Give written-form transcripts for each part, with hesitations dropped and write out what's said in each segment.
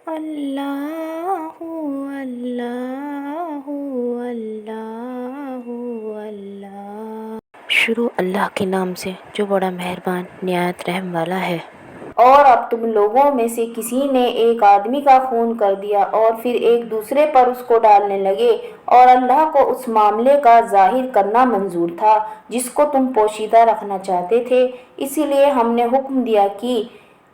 اللہ اللہ اللہ اللہ۔ شروع اللہ کے نام سے جو بڑا مہربان نہایت رحم والا ہے۔ اور اب تم لوگوں میں سے کسی نے ایک آدمی کا خون کر دیا اور پھر ایک دوسرے پر اس کو ڈالنے لگے، اور اللہ کو اس معاملے کا ظاہر کرنا منظور تھا جس کو تم پوشیدہ رکھنا چاہتے تھے، اسی لیے ہم نے حکم دیا کہ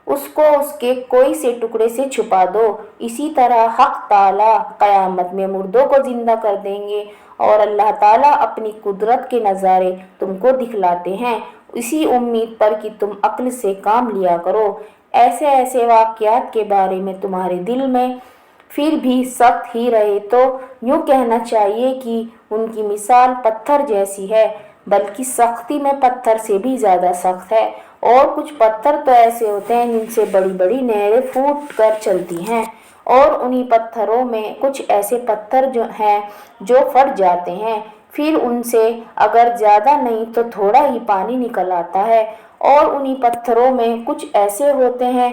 اس کو اس کے کوئی سے ٹکڑے سے چھپا دو۔ اسی طرح حق تعالیٰ قیامت میں مردوں کو زندہ کر دیں گے، اور اللہ تعالیٰ اپنی قدرت کے نظارے تم کو دکھلاتے ہیں، اسی امید پر کہ تم عقل سے کام لیا کرو۔ ایسے واقعات کے بارے میں تمہارے دل میں پھر بھی سخت ہی رہے تو یوں کہنا چاہیے کہ ان کی مثال پتھر جیسی ہے، بلکہ سختی میں پتھر سے بھی زیادہ سخت ہے۔ اور کچھ پتھر تو ایسے ہوتے ہیں جن سے بڑی بڑی نہریں پھوٹ کر چلتی ہیں، اور انہی پتھروں میں کچھ ایسے پتھر ہیں جو پھٹ جاتے ہیں، پھر ان سے اگر زیادہ نہیں تو تھوڑا ہی پانی نکل آتا ہے۔ اور انہی پتھروں میں کچھ ایسے ہوتے ہیں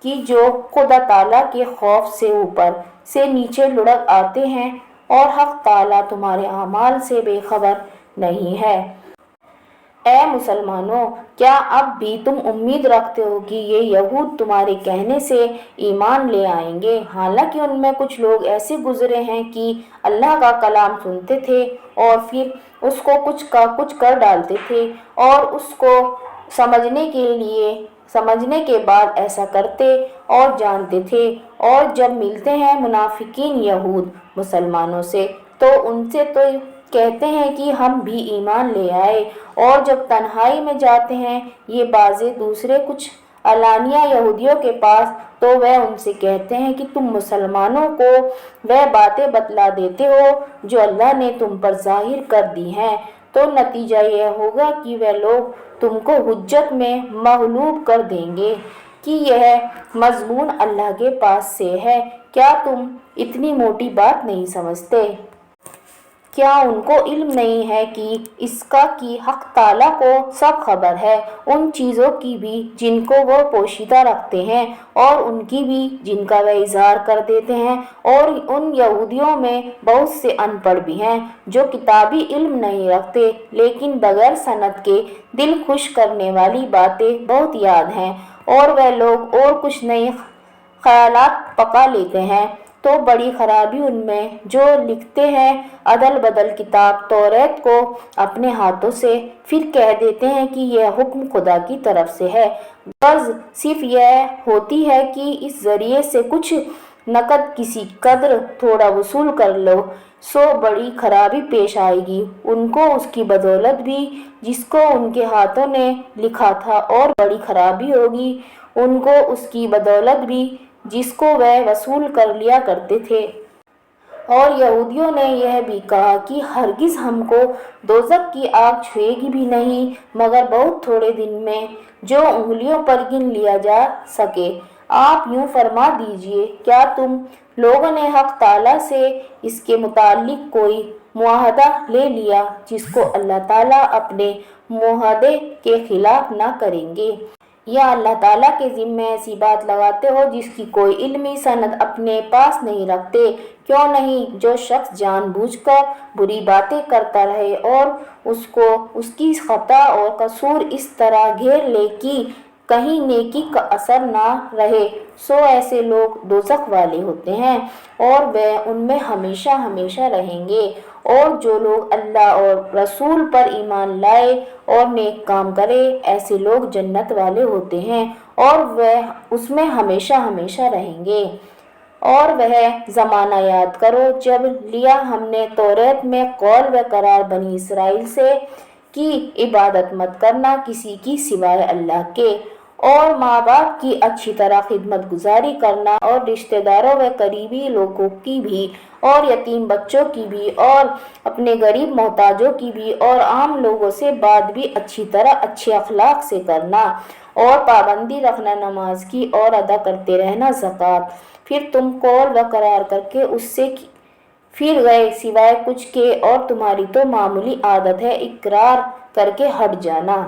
کہ جو خدا تعالیٰ کے خوف سے اوپر سے نیچے لڑک آتے ہیں، اور حق تعالیٰ تمہارے اعمال سے بے خبر نہیں ہے۔ اے مسلمانوں، کیا اب بھی تم امید رکھتے ہو کہ یہ یہود تمہارے کہنے سے ایمان لے آئیں گے؟ حالانکہ ان میں کچھ لوگ ایسے گزرے ہیں کہ اللہ کا کلام سنتے تھے اور پھر اس کو کچھ کا کچھ کر ڈالتے تھے، اور اس کو سمجھنے کے بعد ایسا کرتے اور جانتے تھے۔ اور جب ملتے ہیں منافقین یہود مسلمانوں سے تو ان سے تو کہتے ہیں کہ ہم بھی ایمان لے آئے، اور جب تنہائی میں جاتے ہیں یہ بازیں دوسرے کچھ علانیہ یہودیوں کے پاس تو وہ ان سے کہتے ہیں کہ تم مسلمانوں کو وہ باتیں بتلا دیتے ہو جو اللہ نے تم پر ظاہر کر دی ہیں، تو نتیجہ یہ ہوگا کہ وہ لوگ تم کو حجت میں مغلوب کر دیں گے کہ یہ مضمون اللہ کے پاس سے ہے۔ کیا تم اتنی موٹی بات نہیں سمجھتے؟ کیا ان کو علم نہیں ہے کہ اس کا کہ حق تعالیٰ کو سب خبر ہے، ان چیزوں کی بھی جن کو وہ پوشیدہ رکھتے ہیں، اور ان کی بھی جن کا وہ اظہار کر دیتے ہیں؟ اور ان یہودیوں میں بہت سے ان پڑھ بھی ہیں جو کتابی علم نہیں رکھتے، لیکن بغیر سند کے دل خوش کرنے والی باتیں بہت یاد ہیں، اور وہ لوگ اور کچھ نئے خیالات پکا لیتے ہیں۔ تو بڑی خرابی ان میں جو لکھتے ہیں عدل بدل کتاب توریت کو اپنے ہاتھوں سے، پھر کہہ دیتے ہیں کہ یہ حکم خدا کی طرف سے ہے، غرض صرف یہ ہوتی ہے کہ اس ذریعے سے کچھ نقد کسی قدر تھوڑا وصول کر لو۔ سو بڑی خرابی پیش آئے گی ان کو اس کی بدولت بھی جس کو ان کے ہاتھوں نے لکھا تھا، اور بڑی خرابی ہوگی ان کو اس کی بدولت بھی جس کو وہ وصول کر لیا کرتے تھے۔ اور یہودیوں نے یہ بھی کہا کہ ہرگز ہم کو دوزخ کی آگ چھوئے گی بھی نہیں مگر بہت تھوڑے دن میں، جو انگلیوں پر گن لیا جا سکے۔ آپ یوں فرما دیجئے، کیا تم لوگوں نے حق تعالیٰ سے اس کے متعلق کوئی معاہدہ لے لیا جس کو اللہ تعالیٰ اپنے معاہدے کے خلاف نہ کریں گے؟ یا اللہ تعالیٰ کے ذمہ ایسی بات لگاتے ہو جس کی کوئی علمی سند اپنے پاس نہیں رکھتے؟ کیوں نہیں جو شخص جان بوجھ کر بری باتیں کرتا رہے اور اس کو اس کی خطا اور قصور اس طرح گھیر لے کہ کہیں نیکی کا اثر نہ رہے، سو ایسے لوگ دوزخ والے ہوتے ہیں، اور وہ ان میں ہمیشہ ہمیشہ رہیں گے۔ اور جو لوگ اللہ اور رسول پر ایمان لائے اور نیک کام کرے، ایسے لوگ جنت والے ہوتے ہیں، اور وہ اس میں ہمیشہ ہمیشہ رہیں گے۔ اور وہ زمانہ یاد کرو جب لیا ہم نے توریت میں قول و قرار بنی اسرائیل سے کہ عبادت مت کرنا کسی کی سوائے اللہ کے، اور ماں باپ کی اچھی طرح خدمت گزاری کرنا، اور رشتہ داروں و قریبی لوگوں کی بھی، اور یتیم بچوں کی بھی، اور اپنے غریب محتاجوں کی بھی، اور عام لوگوں سے بات بھی اچھی طرح اچھے اخلاق سے کرنا، اور پابندی رکھنا نماز کی، اور ادا کرتے رہنا زکوٰۃ۔ پھر تم قول و قرار کر کے اس سے پھر گئے سوائے کچھ کے، اور تمہاری تو معمولی عادت ہے اقرار کر کے ہٹ جانا۔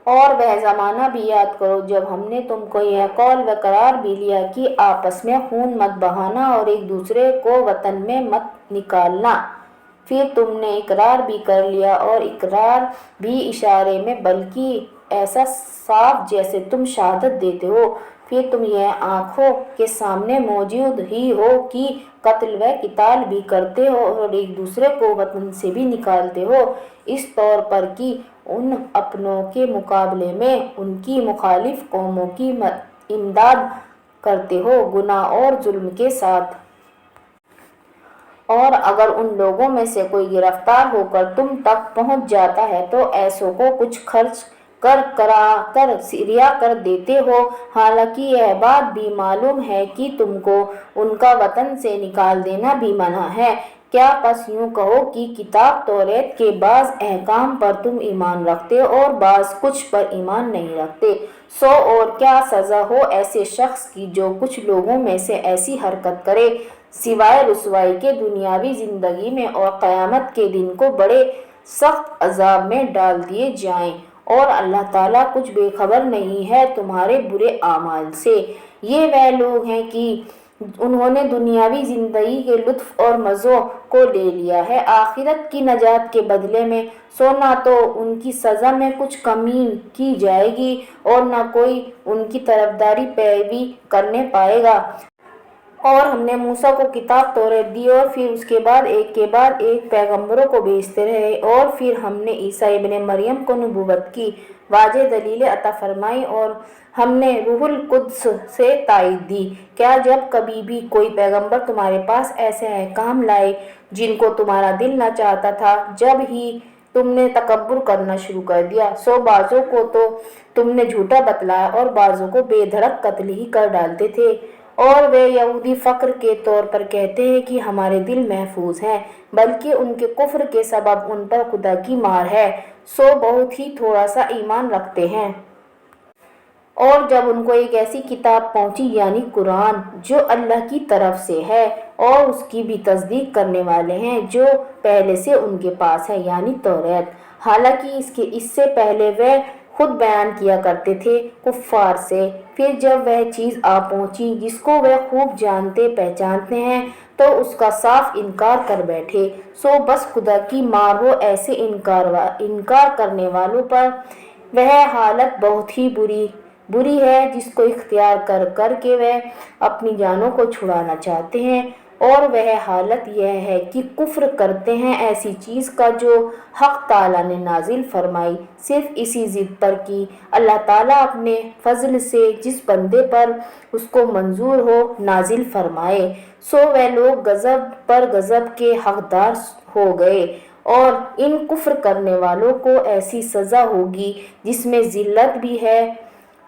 اور وہ زمانہ بھی یاد کرو جب ہم نے تم کو یہ قول و قرار بھی لیا کہ آپس میں خون مت بہانا اور ایک دوسرے کو وطن میں مت نکالنا۔ پھر تم نے اقرار بھی کر لیا، اور اقرار بھی اشارے میں بلکہ ایسا صاف جیسے تم شہادت دیتے ہو۔ پھر تم یہ آنکھوں کے سامنے موجود ہی ہو کہ قتل و قتال بھی کرتے ہو اور ایک دوسرے کو وطن سے بھی نکالتے ہو، اس طور پر کہ ان اپنوں کے مقابلے میں ان کی مخالف قوموں کی امداد کرتے ہو گناہ اور ظلم کے ساتھ۔ اور اگر ان لوگوں میں سے کوئی گرفتار ہو کر تم تک پہنچ جاتا ہے تو ایسوں کو کچھ خرچ کرا کر رہا کر دیتے ہو، حالانکہ یہ بات بھی معلوم ہے کہ تم کو ان کا وطن سے نکال دینا بھی منع ہے۔ کیا پس یوں کہو کہ کتاب توریت کے بعض احکام پر تم ایمان رکھتے اور بعض کچھ پر ایمان نہیں رکھتے؟ سو اور کیا سزا ہو ایسے شخص کی جو کچھ لوگوں میں سے ایسی حرکت کرے، سوائے رسوائی کے دنیاوی زندگی میں اور قیامت کے دن کو بڑے سخت عذاب میں ڈال دیے جائیں، اور اللہ تعالیٰ کچھ بے خبر نہیں ہے تمہارے برے اعمال سے۔ یہ وہ لوگ ہیں کہ انہوں نے دنیاوی زندگی کے لطف اور مزوں کو لے لیا ہے آخرت کی نجات کے بدلے میں، سو نہ تو ان کی سزا میں کچھ کمی کی جائے گی اور نہ کوئی ان کی طرفداری پیروی کرنے پائے گا۔ اور ہم نے موسیٰ کو کتاب توریت دی اور پھر اس کے بعد ایک پیغمبروں کو بھیجتے رہے، اور پھر ہم نے عیسیٰ ابن مریم کو نبوت کی واضح دلیلیں عطا فرمائیں اور ہم نے روح القدس سے تائید دی۔ کیا جب کبھی بھی کوئی پیغمبر تمہارے پاس ایسے احکام لائے جن کو تمہارا دل نہ چاہتا تھا، جب ہی تم نے تکبر کرنا شروع کر دیا، سو بعضوں کو تو تم نے جھوٹا بتلایا اور بعضوں کو بے دھڑک قتل ہی کر ڈالتے تھے۔ اور وہ یہودی فخر کے طور پر کہتے ہیں کہ ہمارے دل محفوظ ہیں، بلکہ ان کے کفر کے سبب ان پر خدا کی مار ہے، سو بہت ہی تھوڑا سا ایمان رکھتے ہیں۔ اور جب ان کو ایک ایسی کتاب پہنچی یعنی قرآن جو اللہ کی طرف سے ہے اور اس کی بھی تصدیق کرنے والے ہیں جو پہلے سے ان کے پاس ہے یعنی توریت، حالانکہ اس سے پہلے وہ خود بیان کیا کرتے تھے کفار سے، پھر جب وہ چیز آ پہنچی جس کو وہ خوب جانتے پہچانتے ہیں تو اس کا صاف انکار کر بیٹھے، سو بس خدا کی مار ہو ایسے انکار کرنے والوں پر۔ وہ حالت بہت ہی بری ہے جس کو اختیار کر کے وہ اپنی جانوں کو چھڑانا چاہتے ہیں، اور وہ حالت یہ ہے کہ کفر کرتے ہیں ایسی چیز کا جو حق تعالیٰ نے نازل فرمائی، صرف اسی ضد پر کہ اللہ تعالیٰ اپنے فضل سے جس بندے پر اس کو منظور ہو نازل فرمائے۔ سو وہ لوگ غضب پر غضب کے حقدار ہو گئے، اور ان کفر کرنے والوں کو ایسی سزا ہوگی جس میں ذلت بھی ہے۔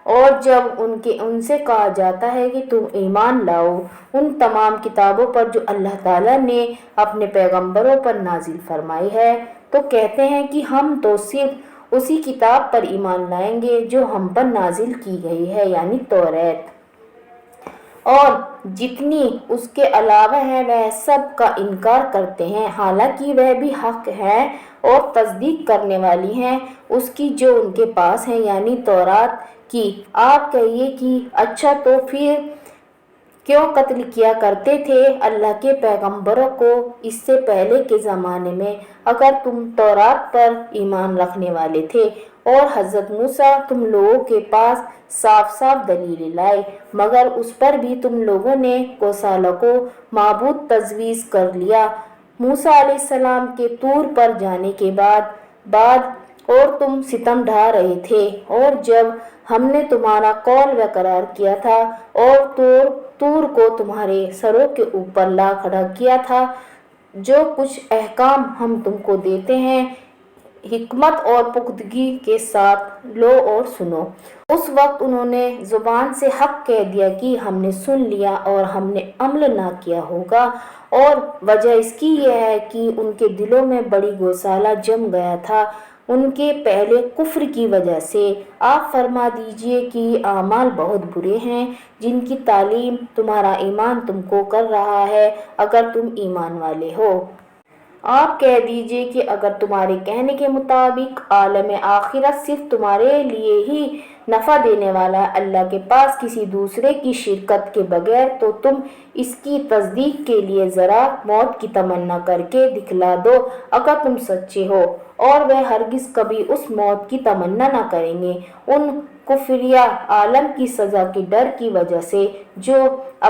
اور جب ان سے کہا جاتا ہے کہ تم ایمان لاؤ ان تمام کتابوں پر جو اللہ تعالیٰ نے اپنے پیغمبروں پر نازل فرمائی ہے، تو کہتے ہیں کہ ہم تو صرف اسی کتاب پر ایمان لائیں گے جو ہم پر نازل کی گئی ہے یعنی توریت، اور جتنی اس کے علاوہ ہیں وہ سب کا انکار کرتے ہیں، حالانکہ وہ بھی حق ہیں اور تصدیق کرنے والی ہیں اس کی جو ان کے پاس ہے یعنی تورات کی۔ آپ کہیے کہ اچھا تو پھر کیوں قتل کیا کرتے تھے اللہ کے پیغمبروں کو اس سے پہلے کے زمانے میں، اگر تم تورات پر ایمان رکھنے والے تھے اور حضرت موسیٰ تم لوگوں کے پاس صاف صاف دلیلیں لائے، مگر اس پر بھی تم لوگوں نے گوسالوں کو معبود تجویز کر لیا موسیٰ علیہ السلام کے طور پر جانے کے بعد اور تم ستم ڈھا رہے تھے، اور جب ہم نے تمہارا قول و قرار کیا تھا اور طور کو تمہارے سروں کے اوپر لا کھڑا کیا تھا، جو کچھ احکام ہم تم کو دیتے ہیں حکمت اور پختگی کے ساتھ لو اور سنو۔ اس وقت انہوں نے زبان سے حق کہہ دیا کہ ہم نے سن لیا اور ہم نے عمل نہ کیا ہوگا، اور وجہ اس کی یہ ہے کہ ان کے دلوں میں بڑی گوسالہ جم گیا تھا ان کے پہلے کفر کی وجہ سے۔ آپ فرما دیجئے کہ اعمال بہت برے ہیں جن کی تعلیم تمہارا ایمان تم کو کر رہا ہے اگر تم ایمان والے ہو۔ آپ کہہ دیجئے کہ اگر تمہارے کہنے کے مطابق عالم آخرت صرف تمہارے لیے ہی نفع دینے والا ہے، اللہ کے پاس کسی دوسرے کی شرکت کے بغیر، تو تم اس کی تصدیق کے لیے ذرا موت کی تمنا کر کے دکھلا دو اگر تم سچے ہو۔ اور وہ ہرگز کبھی اس موت کی تمنا نہ کریں گے ان کفریہ عالم کی سزا کے ڈر کی وجہ سے جو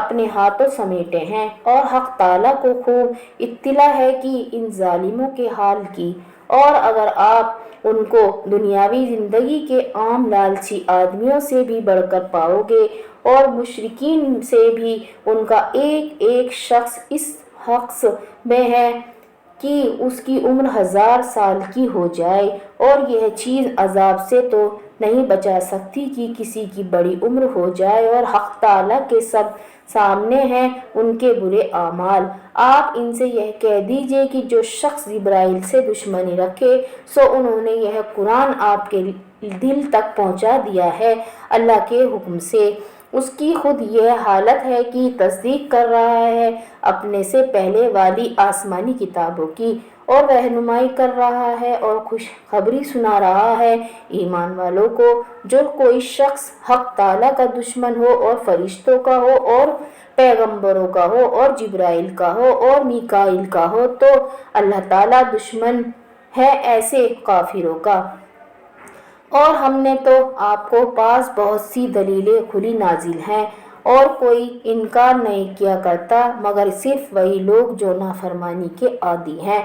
اپنے ہاتھوں سمیٹے ہیں، اور حق تعالیٰ کو خوب اطلاع ہے کہ ان ظالموں کے حال کی۔ اور اگر آپ ان کو دنیاوی زندگی کے عام لالچی آدمیوں سے بھی بڑھ کر پاؤ گے، اور مشرکین سے بھی ان کا ایک ایک شخص اس حق میں ہے کہ اس کی عمر 1000 سال کی ہو جائے، اور یہ چیز عذاب سے تو نہیں بچا سکتی کہ کسی کی بڑی عمر ہو جائے، اور حق تعالیٰ کے سب سامنے ہیں ان کے برے اعمال۔ آپ ان سے یہ کہہ دیجئے کہ جو شخص جبرائیل سے دشمنی رکھے سو انہوں نے یہ قرآن آپ کے دل تک پہنچا دیا ہے اللہ کے حکم سے۔ اس کی خود یہ حالت ہے کہ تصدیق کر رہا ہے اپنے سے پہلے والی آسمانی کتابوں کی، اور رہنمائی کر رہا ہے اور خوشخبری سنا رہا ہے ایمان والوں کو۔ جو کوئی شخص حق تعالیٰ کا دشمن ہو، اور فرشتوں کا ہو، اور پیغمبروں کا ہو، اور جبرائیل کا ہو، اور میکائیل کا ہو، تو اللہ تعالیٰ دشمن ہے ایسے کافروں کا۔ اور ہم نے تو آپ کو پاس بہت سی دلیلیں کھلی نازل ہیں، اور کوئی انکار نہیں کیا کرتا مگر صرف وہی لوگ جو نافرمانی کے عادی ہیں۔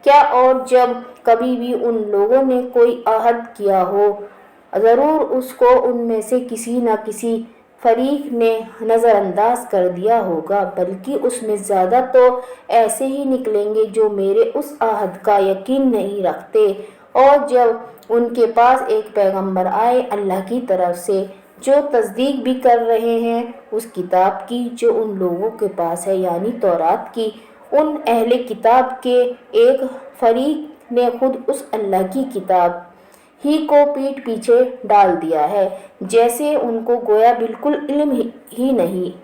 کیا اور جب کبھی بھی ان لوگوں نے کوئی عہد کیا ہو، ضرور اس کو ان میں سے کسی نہ کسی فریق نے نظر انداز کر دیا ہوگا، بلکہ اس میں زیادہ تو ایسے ہی نکلیں گے جو میرے اس عہد کا یقین نہیں رکھتے۔ اور جب ان کے پاس ایک پیغمبر آئے اللہ کی طرف سے جو تصدیق بھی کر رہے ہیں اس کتاب کی جو ان لوگوں کے پاس ہے، یعنی تورات کی، ان اہل کتاب کے ایک فریق نے خود اس اللہ کی کتاب ہی کو پیٹھ پیچھے ڈال دیا ہے، جیسے ان کو گویا بالکل علم ہی نہیں۔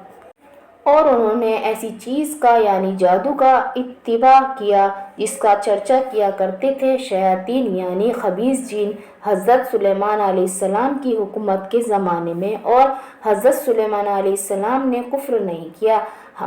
اور انہوں نے ایسی چیز کا یعنی جادو کا اتباع کیا جس کا چرچا کیا کرتے تھے شیاطین یعنی خبیث جن حضرت سلیمان علیہ السلام کی حکومت کے زمانے میں، اور حضرت سلیمان علیہ السلام نے کفر نہیں کیا،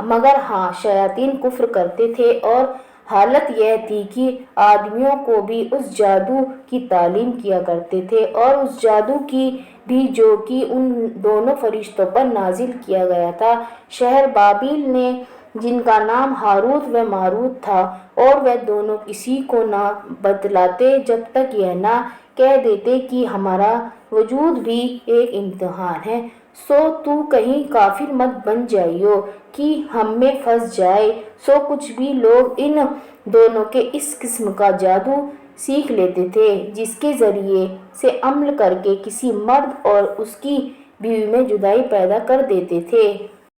مگر ہاں شیاطین کفر کرتے تھے، اور حالت یہ تھی کہ آدمیوں کو بھی اس جادو کی تعلیم کیا کرتے تھے، اور اس جادو کی بھی جو کہ ان دونوں فرشتوں پر نازل کیا گیا تھا۔ شہر بابل نے جن کا نام ہاروت و ماروت تھا، اور وہ دونوں کسی کو نہ بتلاتے جب تک یہ نہ کہہ دیتے کہ ہمارا وجود بھی ایک امتحان ہے، سو تو کہیں کافر مت بن جائیو کہ ہم میں پھنس جائے۔ سو کچھ بھی لوگ ان دونوں کے اس قسم کا جادو سیکھ لیتے تھے جس کے ذریعے سے عمل کر کے کسی مرد اور اس کی بیوی میں جدائی پیدا کر دیتے تھے،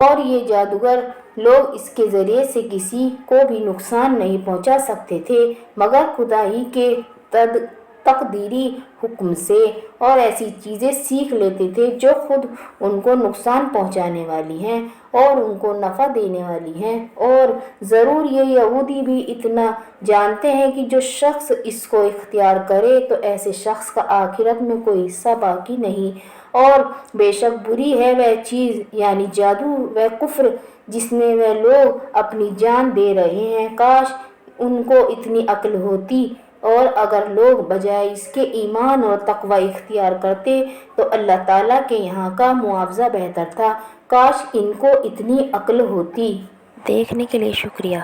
اور یہ جادوگر لوگ اس کے ذریعے سے کسی کو بھی نقصان نہیں پہنچا سکتے تھے مگر خدا ہی کے تقدیری حکم سے، اور ایسی چیزیں سیکھ لیتے تھے جو خود ان کو نقصان پہنچانے والی ہیں اور ان کو نفع دینے والی ہیں۔ اور ضرور یہ یہودی بھی اتنا جانتے ہیں کہ جو شخص اس کو اختیار کرے تو ایسے شخص کا آخرت میں کوئی حصہ باقی نہیں، اور بے شک بری ہے وہ چیز یعنی جادو و کفر جس میں وہ لوگ اپنی جان دے رہے ہیں۔ کاش ان کو اتنی عقل ہوتی، اور اگر لوگ بجائے اس کے ایمان اور تقوی اختیار کرتے تو اللہ تعالیٰ کے یہاں کا معاوضہ بہتر تھا۔ کاش ان کو اتنی عقل ہوتی۔ دیکھنے کے لیے شکریہ۔